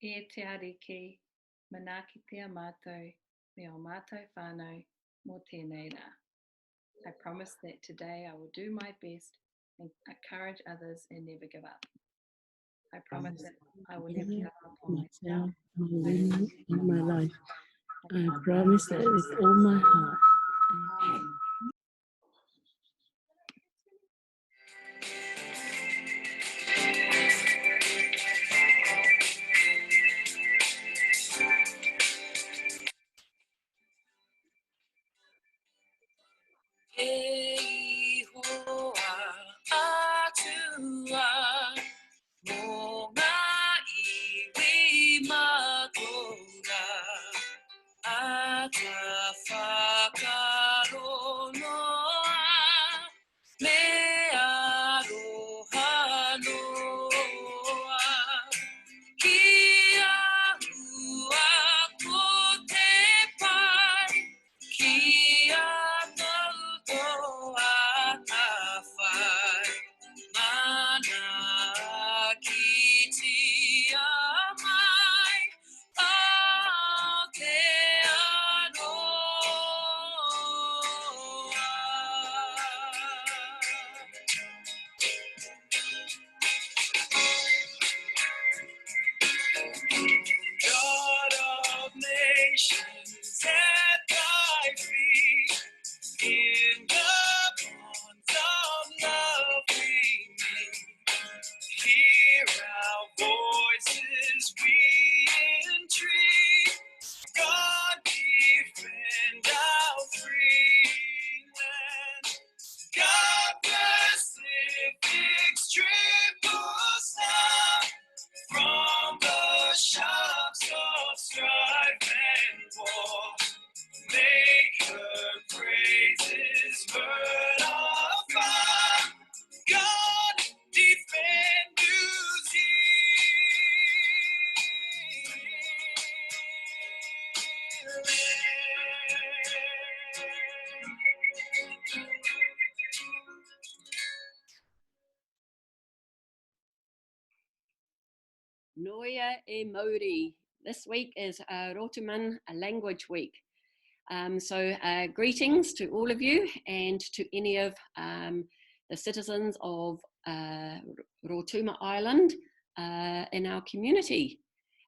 E te ariki, manaki te amato, me o mātou whānau, mō tēnei rā. I promise that today I will do my best and encourage others and never give up. I promise that I will never give up on myself, my women, and my life. I promise that with all my heart. Noia e Mauri. This week is Rotuman Language Week. So greetings to all of you and to any of the citizens of Rotuma Island in our community.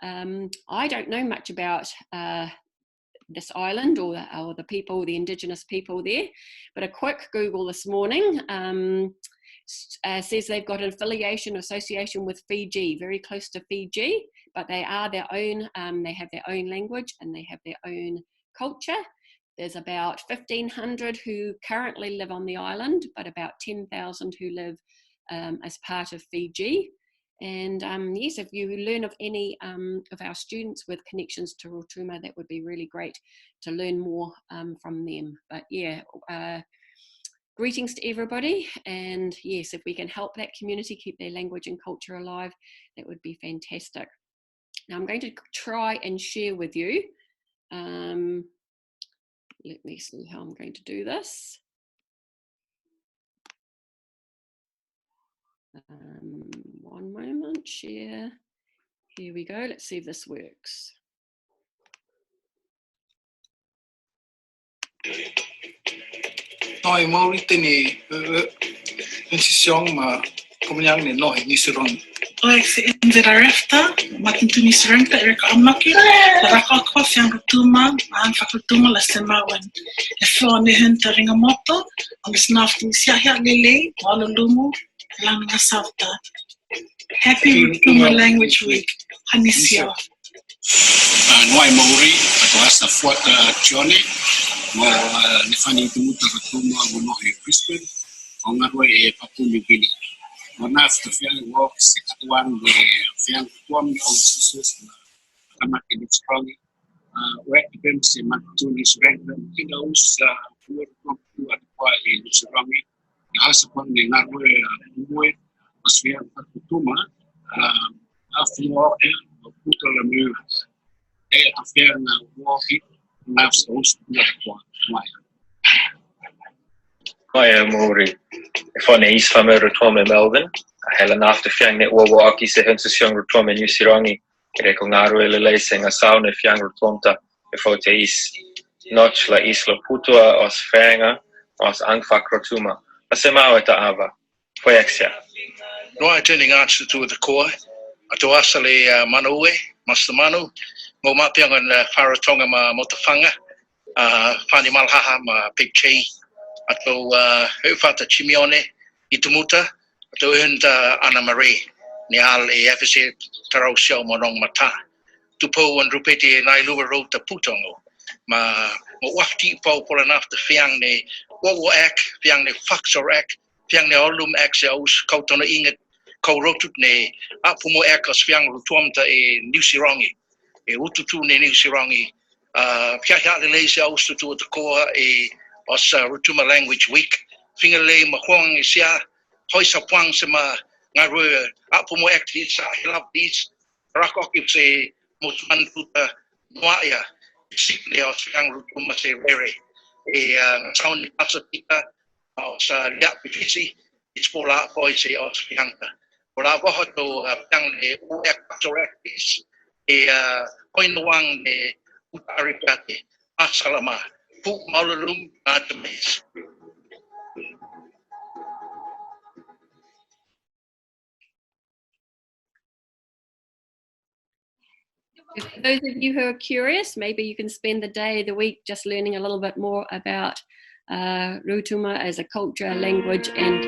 I don't know much about this island or the people, the indigenous people there, but a quick Google this morning says they've got an association with Fiji, very close to Fiji, but they are their own, they have their own language and they have their own culture. There's about 1,500 who currently live on the island, but about 10,000 who live as part of Fiji. And yes, if you learn of any of our students with connections to Rotuma, that would be really great to learn more from them. But yeah, greetings to everybody, and yes, if we can help that community keep their language and culture alive, that would be fantastic. Now I'm going to try and share with you. Let me see how I'm going to do this. One moment, share. Here we go, let's see if this works. Noi Mauri tene insisiong ma komunyang ni noi ni surong. Oi se indirarefta matuntu ni surangta erika amaki raka kwa fiang rutuma an fakultuma la semawan e fone hunta ringa moto on snaftu sia ya lele wala lumu lang nga sauta. Happy Rotuma Language Week Hanisio. Noi Mauri ato asa fuata Johnny mo ni fani tumuta Rotuma mo no e Brisbane o ngarwe e Papua New Guinea. Mo na after fiang walk se katuan de fiang tuam o Jesus na kama kini strong wet dem se matuni surrender kina us puer tu atwa e strong ni hasa pon ni ngarwe mo was fiang Rotuma after walk puta la mu e to fiang walk nafs os atwa Hi, Mauri. Van East van Rotuma Melbourne. Helen after fiang net wo aki se hunse siang Rotuma New Sirangi. Kere ko ngā rue lelei se ngā saune whianga tonta e whau te is. Notch la isla putua os whenga os angwhakrotuma. A se mau e ta awa. Poexia. Noa tēnei ngā tutu o te koa. Ato asa le Manaue, Master Manu. Mō mapianga na wharatonga ma Motawhanga. Whani Malhaha ma Big Chi. Ato Heuwhata Chimione I Tumuta. Ato Uhunta Anna Marie. Ni al e FSC Tarau Siau Monong Mata. Tupo and Rupeti and Nailua Road to Putongo. Ma wafti pau pola nafta fiang ne wowo ek, fiang ne faxor ek, fiang ne olum ek se aus kautona inget kau rotut ne apumo ek as fiang rutuamta e Niusirangi. E ututu ne Niusirangi. Fiaha le se aus tutu o te koa e os Rutuma Language Week. Finga le mahuang e sia hoisa puang se ma ngarua apumo ek ti sa hilap dis rakok se mosman puta noaya. Sikle os fiang Rutuma se rere. E sauni pasapita os liap pifisi. It's pola poi se os fiangta. Pola vohoto fiang le uek pastorektis. E koinuang ne utaripate. Asalama. Puk maululum atames. For those of you who are curious, maybe you can spend the day, the week, just learning a little bit more about Rutuma as a culture, language, and...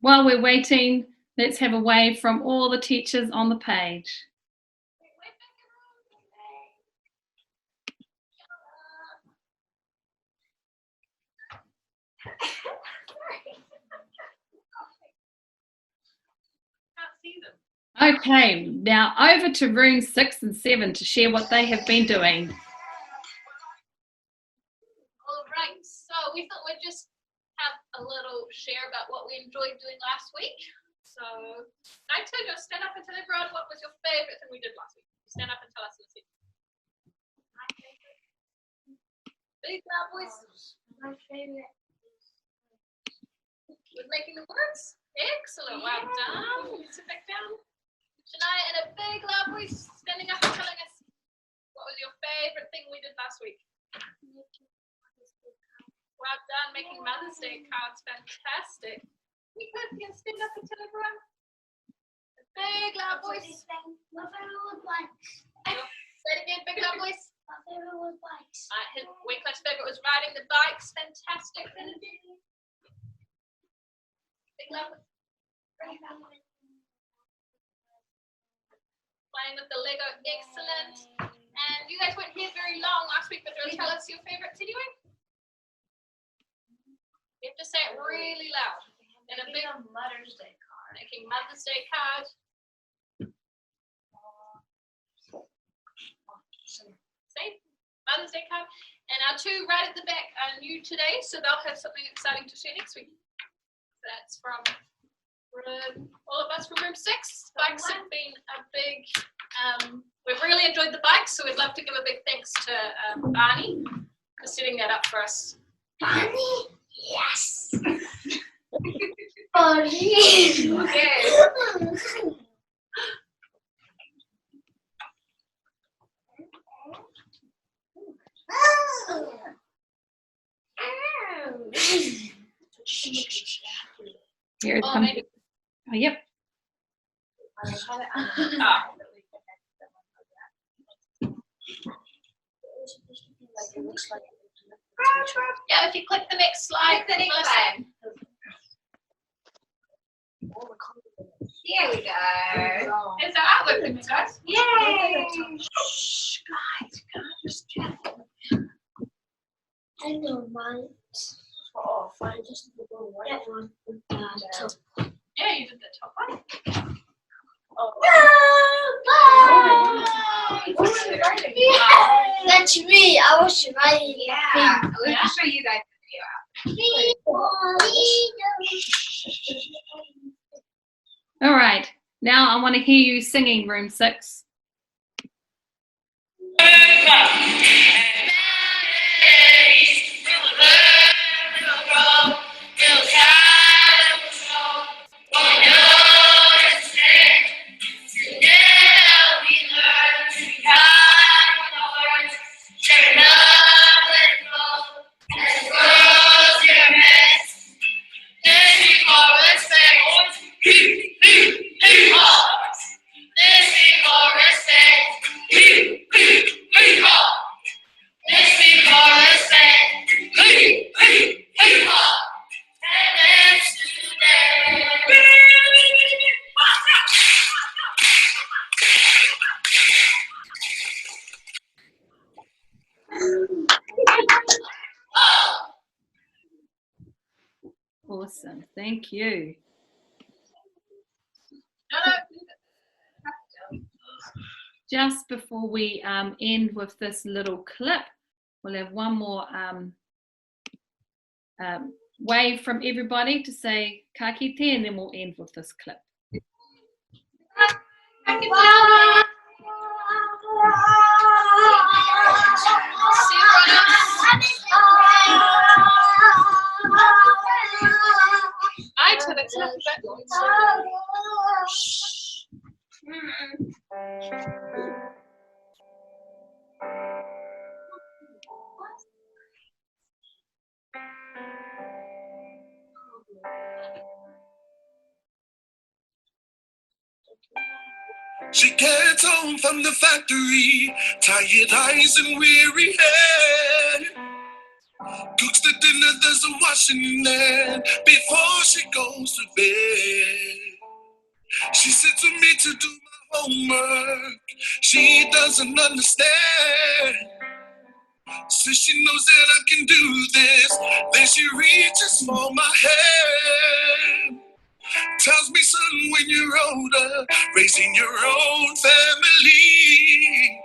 While we're waiting, let's have a wave from all the teachers on the page. Okay, now over to room 6 and 7 to share what they have been doing. All right, so we thought we'd just have a little share about what we enjoyed doing last week. So, Naito, just stand up and tell everyone what was your favourite thing we did last week. Stand up and tell us what's it. Big loud voice. My favorite was making the words. Excellent, well done. Sit back down. Shania, in a big loud voice, standing up and telling us what was your favourite thing we did last week. Well done, making Mother's Day cards, fantastic. You guys can stand up and tell everyone. A big loud voice. My favorite was bikes. Say it again, big loud voice. My favorite was bikes. His Winkler's favourite was riding the bikes, fantastic. Big loud voice. Playing with the Lego, excellent. And you guys weren't here very long last week, but do you tell us your favourites anyway? You have to say it really loud. And a big Mother's Day card. making Mother's Day card. Say Mother's Day card. And our two right at the back are new today, so they'll have something exciting to share next week. That's from all of us from room 6. Bikes have been a big, we've really enjoyed the bikes, so we'd love to give a big thanks to Barney for setting that up for us. Barney? Yes. Barney. Okay. Here it Oh, comes. maybe. Oh, yep. Yeah, if you click the next slide, then listen. Here we go. There's our artwork picture, guys. Yay! Shh, guys, I know mine. Oh, fine, just the one. Yeah, you did the top one. That's me. I was writing. Yeah, let me show you guys the All right. Now I want to hear you singing room 6. Together for respect. Hee-haw. Let's be for respect. Hee-haw. And that's today. Awesome. Thank you. Just before we end with this little clip, we'll have one more wave from everybody to say ka kite, and then we'll end with this clip. It's not that She gets home from the factory, tired eyes and weary head. Cooks the dinner, there's a washing there before she goes to bed. She sits with me to do my homework. She doesn't understand. Says she knows that I can do this. Then she reaches for my hand. Tells me, son, when you're older, raising your own family,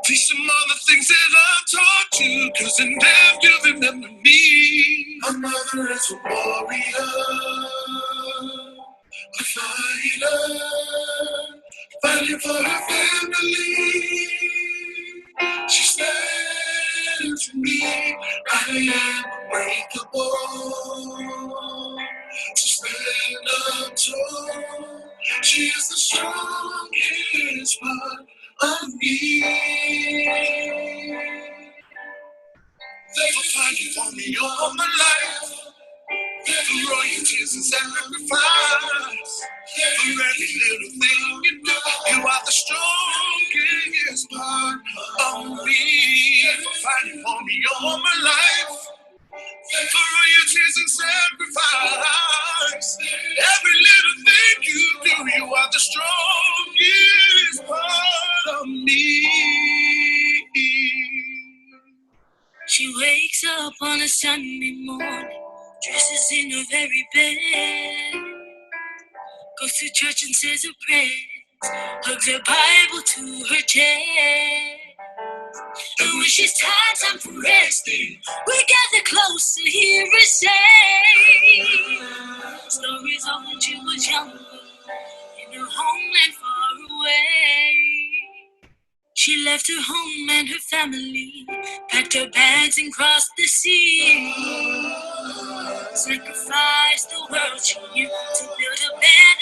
teach them all the things that I've taught you, 'cause in them you'll remember me. My mother is a warrior, a fighter, fighting for her family. She stands for me. I am unbreakable. To stand up tall, she is the strongest part of me. Never fighting for me all my life. For all your tears and sacrifice. For every little thing you do, you are the strongest part of me. For fighting for me all my life. For all your tears and sacrifice. Every little thing you do, you are the strongest part of me. She wakes up on a Sunday morning, dresses in her very best, goes to church and says her prayers, hugs her Bible to her chest. And when she's tired, time for resting, we gather close to hear her say stories of when she was younger, in her homeland far away. She left her home and her family, packed her bags and crossed the sea. Sacrificed the world she knew to build a better